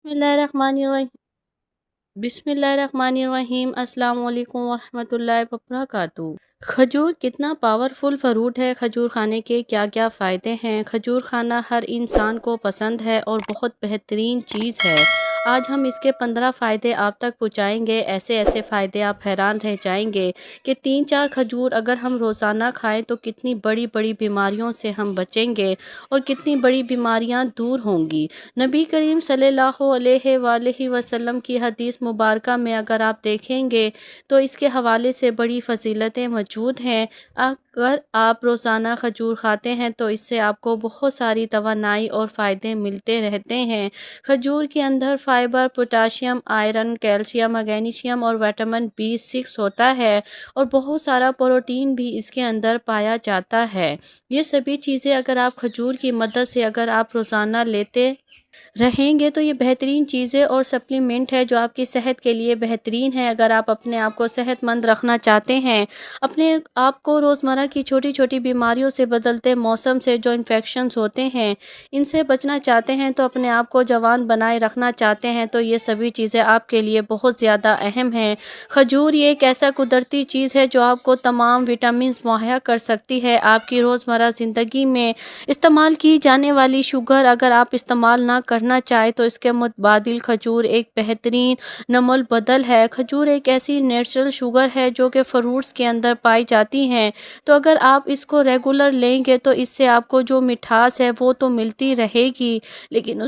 बिस्मिल्लाहिर्रहमानिर्रहीम। बिस्मिल्लाहिर्रहमानिर्रहीम। अस्सलाम वालेकुम वरहमतुल्लाहि वबरकातुहू। खजूर कितना पावरफुल फ्रूट है। खजूर खाने के क्या क्या फ़ायदे हैं। खजूर खाना हर इंसान को पसंद है और बहुत बेहतरीन चीज़ है। आज हम इसके 15 फ़ायदे आप तक पहुँचाएंगे। ऐसे ऐसे फ़ायदे आप हैरान रह जाएंगे कि 3-4 खजूर अगर हम रोज़ाना खाएं तो कितनी बड़ी बड़ी बीमारियों से हम बचेंगे और कितनी बड़ी बीमारियां दूर होंगी। नबी करीम सल्लल्लाहु अलैहि वसल्लम की हदीस मुबारका में अगर आप देखेंगे तो इसके हवाले से बड़ी फ़जीलतें मौजूद हैं। अगर आप रोज़ाना खजूर खाते हैं तो इससे आपको बहुत सारी तवानाई और फ़ायदे मिलते रहते हैं। खजूर के अंदर fibre, potassium, iron, calcium, magnesium और विटामिन B6 होता है और बहुत सारा प्रोटीन भी इसके अंदर पाया जाता है। ये सभी चीज़ें अगर आप खजूर की मदद से अगर आप रोज़ाना लेते रहेंगे तो ये बेहतरीन चीज़ें और सप्लीमेंट है जो आपकी सेहत के लिए बेहतरीन है। अगर आप अपने आप को सेहतमंद रखना चाहते हैं, अपने आप को रोज़मर्रा की छोटी छोटी बीमारियों से, बदलते मौसम से जो इन्फेक्शंस होते हैं इनसे बचना चाहते हैं, तो अपने आप को जवान बनाए रखना चाहते हैं, तो ये सभी चीज़ें आपके लिए बहुत ज़्यादा अहम हैं। खजूर ये एक ऐसा कुदरती चीज़ है जो आपको तमाम विटामिन मुहैया कर सकती है। आपकी रोज़मर्रा ज़िंदगी में इस्तेमाल की जाने वाली शुगर अगर आप इस्तेमाल ना करना चाहे तो इसके मुतबादिल खजूर एक बेहतरीन नमल बदल है। खजूर एक ऐसी नेचुरल शुगर है जो कि फ्रूट्स के अंदर पाई जाती हैं, तो अगर आप इसको रेगुलर लेंगे तो इससे आपको जो मिठास है वो तो मिलती रहेगी, लेकिन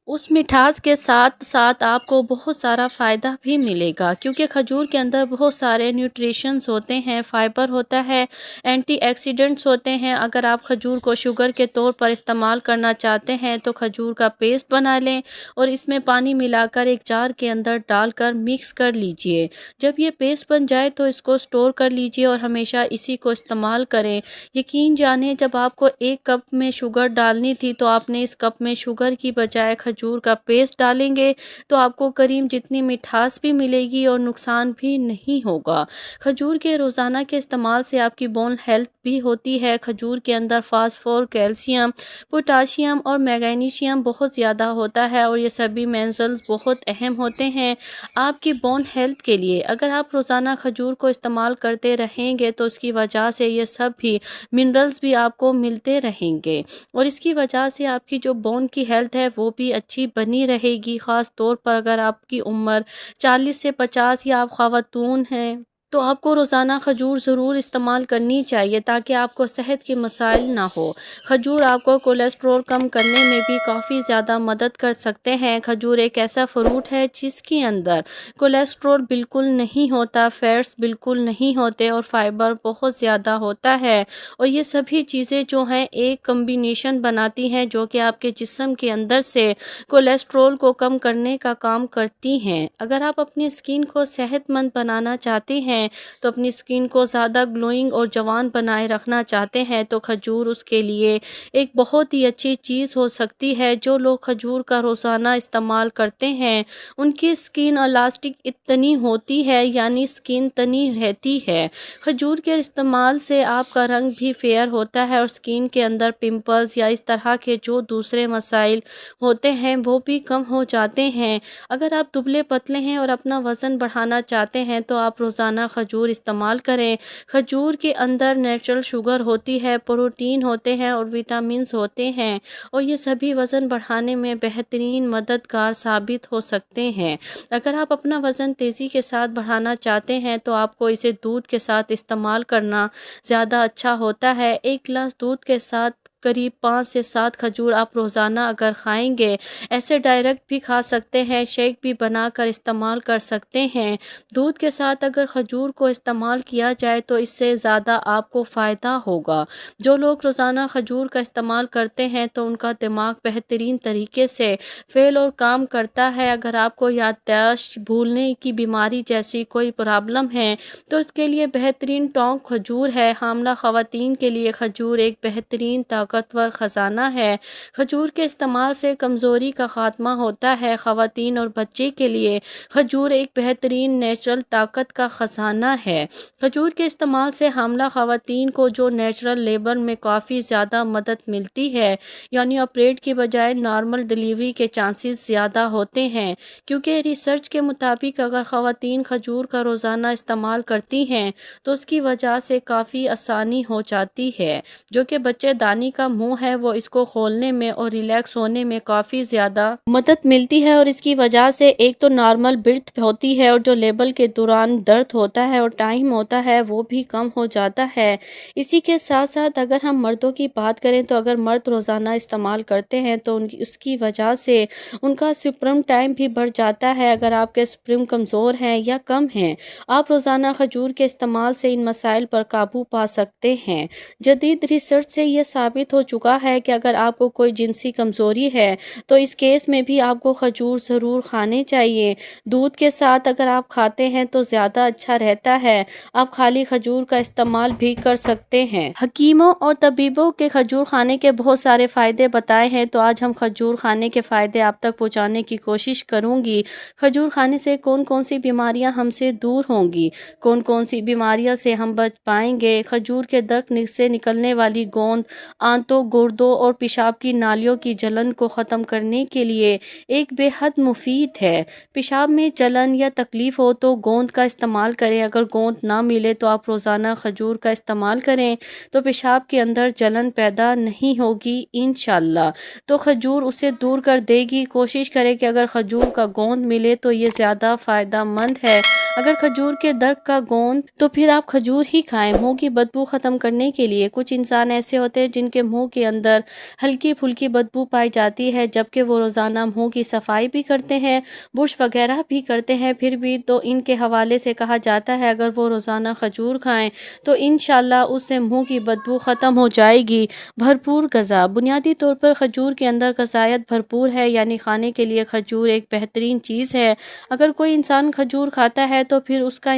उस मिठास के साथ साथ आपको बहुत सारा फ़ायदा भी मिलेगा, क्योंकि खजूर के अंदर बहुत सारे न्यूट्रिशंस होते हैं, फाइबर होता है, एंटीऑक्सीडेंट्स होते हैं। अगर आप खजूर को शुगर के तौर पर इस्तेमाल करना चाहते हैं तो खजूर का पेस्ट बना लें और इसमें पानी मिलाकर एक जार के अंदर डालकर मिक्स कर लीजिए। जब ये पेस्ट बन जाए तो इसको स्टोर कर लीजिए और हमेशा इसी को इस्तेमाल करें। यकीन जाने जब आपको 1 कप में शुगर डालनी थी तो आपने इस कप में शुगर की बजाय खजूर का पेस्ट डालेंगे तो आपको करीब जितनी मिठास भी मिलेगी और नुकसान भी नहीं होगा। खजूर के रोज़ाना के इस्तेमाल से आपकी बोन हेल्थ भी होती है। खजूर के अंदर फास्फोर, कैल्शियम, पोटाशियम और मैग्नीशियम बहुत ज़्यादा होता है और ये सभी मिनरल्स बहुत अहम होते हैं आपकी बोन हेल्थ के लिए। अगर आप रोज़ाना खजूर को इस्तेमाल करते रहेंगे तो उसकी वजह से ये सब भी मिनरल्स भी आपको मिलते रहेंगे और इसकी वजह से आपकी जो बोन की हेल्थ है वो भी अच्छी बनी रहेगी। ख़ास तौर पर अगर आपकी उम्र 40 से 50 या आप ख़वातून हैं तो आपको रोज़ाना खजूर ज़रूर इस्तेमाल करनी चाहिए ताकि आपको सेहत के मसाइल ना हो। खजूर आपको कोलेस्ट्रॉल कम करने में भी काफ़ी ज़्यादा मदद कर सकते हैं। खजूर एक ऐसा फ्रूट है जिसके अंदर कोलेस्ट्रॉल बिल्कुल नहीं होता, फैट्स बिल्कुल नहीं होते और फाइबर बहुत ज़्यादा होता है और ये सभी चीज़ें जो हैं एक कम्बिनेशन बनाती हैं जो कि आपके जिस्म के अंदर से कोलेस्ट्रॉल को कम करने का काम करती हैं। अगर आप अपनी स्किन को सेहतमंद बनाना चाहते हैं, तो अपनी स्किन को ज़्यादा ग्लोइंग और जवान बनाए रखना चाहते हैं, तो खजूर उसके लिए एक बहुत ही अच्छी चीज़ हो सकती है। जो लोग खजूर का रोज़ाना इस्तेमाल करते हैं उनकी स्किन इलास्टिक इतनी होती है, यानी स्किन तनी रहती है। खजूर के इस्तेमाल से आपका रंग भी फेयर होता है और स्किन के अंदर पिंपल्स या इस तरह के जो दूसरे मसाइल होते हैं वो भी कम हो जाते हैं। अगर आप दुबले पतले हैं और अपना वज़न बढ़ाना चाहते हैं तो आप रोज़ाना खजूर इस्तेमाल करें। खजूर के अंदर नेचुरल शुगर होती है, प्रोटीन होते हैं और विटामिन्स होते हैं और ये सभी वज़न बढ़ाने में बेहतरीन मददगार साबित हो सकते हैं। अगर आप अपना वज़न तेज़ी के साथ बढ़ाना चाहते हैं तो आपको इसे दूध के साथ इस्तेमाल करना ज़्यादा अच्छा होता है। 1 गिलास दूध के साथ करीब 5 से 7 खजूर आप रोज़ाना अगर खाएंगे, ऐसे डायरेक्ट भी खा सकते हैं, शेक भी बनाकर इस्तेमाल कर सकते हैं। दूध के साथ अगर खजूर को इस्तेमाल किया जाए तो इससे ज़्यादा आपको फ़ायदा होगा। जो लोग रोज़ाना खजूर का इस्तेमाल करते हैं तो उनका दिमाग बेहतरीन तरीके से फेल और काम करता है। अगर आपको याददाश्त भूलने की बीमारी जैसी कोई प्रॉब्लम है तो इसके लिए बेहतरीन टोंक खजूर है। हामला ख़वातीन के लिए खजूर एक बेहतरीन ताकत طاقتور خزانہ ہے۔ کھجور کے استعمال سے کمزوری کا خاتمہ ہوتا ہے۔ خواتین اور بچے کے لیے کھجور ایک بہترین نیچرل طاقت کا خزانہ ہے۔ کھجور کے استعمال سے حاملہ خواتین کو جو نیچرل لیبر میں کافی زیادہ مدد ملتی ہے، یعنی آپریٹ کی بجائے نارمل ڈیلیوری کے چانسز زیادہ ہوتے ہیں، کیونکہ ریسرچ کے مطابق اگر خواتین کھجور کا روزانہ استعمال کرتی ہیں تو اس کی وجہ سے کافی آسانی ہو جاتی ہے، جو کہ بچے دانی کا منہ ہے وہ اس کو کھولنے میں اور ریلیکس ہونے میں کافی زیادہ مدد ملتی ہے، اور اس کی وجہ سے ایک تو نارمل برتھ ہوتی ہے اور جو لیبر کے دوران درد ہوتا ہے اور ٹائم ہوتا ہے وہ بھی کم ہو جاتا ہے۔ اسی کے ساتھ ساتھ اگر ہم مردوں کی بات کریں تو اگر مرد روزانہ استعمال کرتے ہیں تو اس کی وجہ سے ان کا سپرم ٹائم بھی بڑھ جاتا ہے۔ اگر آپ کے سپرم کمزور ہیں یا کم ہیں، آپ روزانہ کھجور کے استعمال سے ان مسائل پر قابو پا سکتے ہیں۔ جدید ریسرچ سے یہ ثابت ہو چکا ہے کہ اگر آپ کو کوئی جنسی کمزوری ہے تو اس کیس میں بھی آپ کو کھجور ضرور کھانے چاہیے۔ دودھ کے ساتھ اگر آپ کھاتے ہیں تو زیادہ اچھا رہتا ہے۔ آپ خالی کھجور کا استعمال بھی کر سکتے ہیں۔ حکیموں اور طبیبوں کے کھجور کھانے کے بہت سارے فائدے بتائے ہیں، تو آج ہم کھجور کھانے کے فائدے آپ تک پہنچانے کی کوشش کروں گی۔ کھجور کھانے سے کون کون سی بیماریاں ہم سے دور ہوں گی، کون کون سی بیماریاں سے ہم بچ پائیں گے۔ کھجور کے درخت سے نکلنے والی گوند آنتوں، گردوں اور پیشاب کی نالیوں کی جلن کو ختم کرنے کے لیے ایک بے حد مفید ہے۔ پیشاب میں جلن یا تکلیف ہو تو گوند کا استعمال کریں۔ اگر گوند نہ ملے تو آپ روزانہ کھجور کا استعمال کریں تو پیشاب کے اندر جلن پیدا نہیں ہوگی انشاءاللہ، تو کھجور اسے دور کر دے گی۔ کوشش کریں کہ اگر کھجور کا گوند ملے تو یہ زیادہ فائدہ مند ہے۔ اگر کھجور کے درخت کا گوند تو پھر آپ کھجور ہی کھائیں۔ منہ کی بدبو ختم کرنے کے لیے کچھ انسان ایسے ہوتے ہیں جن کے منہ کے اندر ہلکی پھلکی بدبو پائی جاتی ہے، جبکہ وہ روزانہ منہ کی صفائی بھی کرتے ہیں، برش وغیرہ بھی کرتے ہیں، پھر بھی تو ان کے حوالے سے کہا جاتا ہے اگر وہ روزانہ کھجور کھائیں تو انشاءاللہ اس سے منہ کی بدبو ختم ہو جائے گی۔ بھرپور غذا، بنیادی طور پر کھجور کے اندر غذائیت بھرپور ہے، یعنی کھانے کے لیے کھجور ایک بہترین چیز ہے۔ اگر کوئی انسان کھجور کھاتا ہے تو پھر اس کا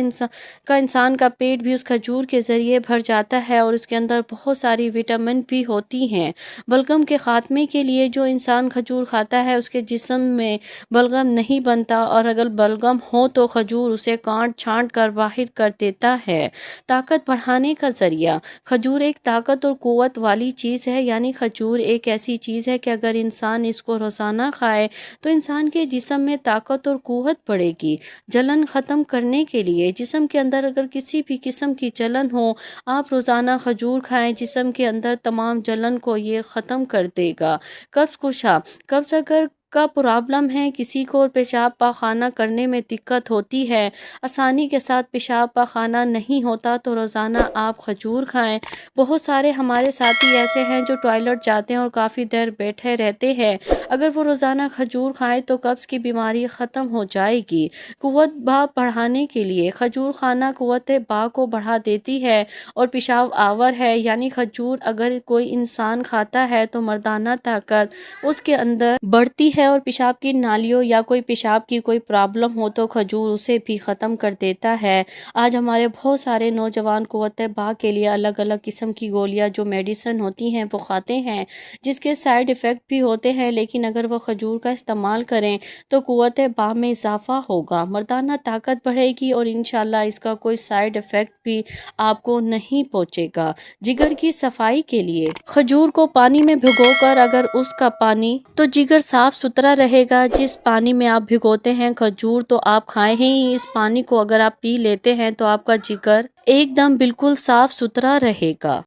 انسان کا پیٹ بھی اس کھجور کے ذریعے بھر جاتا ہے، اور اس کے اندر بہت ساری وٹامن بھی ہوتی ہیں۔ بلغم کے خاتمے کے لیے جو انسان کھجور کھاتا ہے اس کے جسم میں بلغم نہیں بنتا، اور اگر بلغم ہو تو کھجور اسے کاٹ چھانٹ کر باہر کر دیتا ہے۔ طاقت بڑھانے کا ذریعہ، کھجور ایک طاقت اور قوت والی چیز ہے، یعنی کھجور ایک ایسی چیز ہے کہ اگر انسان اس کو روزانہ کھائے تو انسان کے جسم میں طاقت اور قوت بڑھے گی۔ جلن ختم کرنے کے لیے، جسم کے اندر اگر کسی بھی قسم کی جلن ہو، آپ روزانہ کھجور کھائیں، جسم کے اندر تمام جلن کو یہ ختم کر دے گا۔ قبض کشا، قبض اگر کا پرابلم ہے، کسی کو پیشاب پاخانہ کرنے میں دقت ہوتی ہے، آسانی کے ساتھ پیشاب پاخانہ نہیں ہوتا، تو روزانہ آپ کھجور کھائیں۔ بہت سارے ہمارے ساتھی ایسے ہیں جو ٹوائلٹ جاتے ہیں اور کافی دیر بیٹھے رہتے ہیں، اگر وہ روزانہ کھجور کھائیں تو قبض کی بیماری ختم ہو جائے گی۔ قوت با بڑھانے کے لیے، کھجور کھانا قوت با کو بڑھا دیتی ہے اور پیشاب آور ہے، یعنی کھجور اگر کوئی انسان کھاتا ہے تو مردانہ طاقت اس کے اندر بڑھتی ہے، اور پیشاب کی نالیوں یا کوئی پیشاب کی کوئی پرابلم ہو تو کھجور اسے بھی ختم کر دیتا ہے۔ آج ہمارے بہت سارے نوجوان قوت با کے لیے الگ الگ قسم کی گولیاں جو میڈیسن ہوتی ہیں وہ کھاتے ہیں، جس کے سائیڈ ایفیکٹ بھی ہوتے ہیں، لیکن اگر وہ کھجور کا استعمال کریں تو قوت با میں اضافہ ہوگا، مردانہ طاقت بڑھے گی، اور انشاءاللہ اس کا کوئی سائیڈ ایفیکٹ بھی آپ کو نہیں پہنچے گا۔ جگر کی صفائی کے لیے، کھجور کو پانی میں بھگو کر اگر اس کا پانی تو جگر صاف ستھرا رہے گا۔ جس پانی میں آپ بھگوتے ہیں کھجور تو آپ کھائیں ہی، اس پانی کو اگر آپ پی لیتے ہیں تو آپ کا جگر ایک دم بالکل صاف ستھرا رہے گا۔